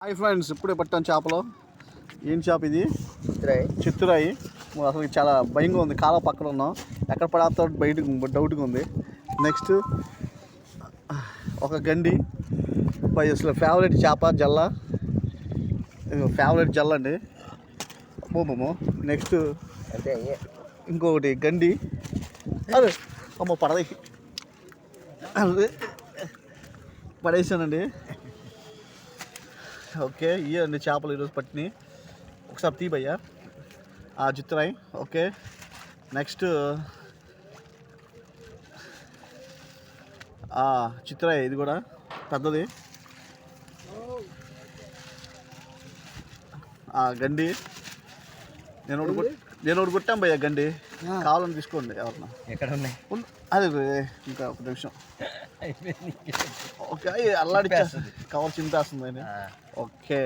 Hi friends, ఇప్పుడే పట్టాను చేపలు. ఏం చేప ఇది? చిత్తురాయి. అసలు చాలా భయంగా ఉంది. కాలువ పక్కన ఉన్నాం, ఎక్కడ పడేస్తా బయటకు డౌట్గా ఉంది. నెక్స్ట్ ఒక గండి, అసలు ఫేవరెట్ చేప జల్ల, ఫేవరెట్ జల్ల అండి. బొమ్మము. నెక్స్ట్ ఇంకొకటి గండి. అదే అమ్మ పడేసానండి. ఓకే, ఇవ్వండి చేపలు ఈరోజు పట్టినాయి. ఒకసారి తీయబయ్యా చిత్రాయి. ఓకే, నెక్స్ట్ చిత్రాయి, ఇది కూడా పెద్దది. గండి నేను ఒకటి కొట్టాను భయ్యా. గండి కావాలని తీసుకోండి ఎవరన్నా. ఎక్కడ ఉన్నాయి? అదే ఇంకా ఒక నిమిషం. ఓకే, అల్లాడి కవర్ చింపేస్తుంది. ఓకే.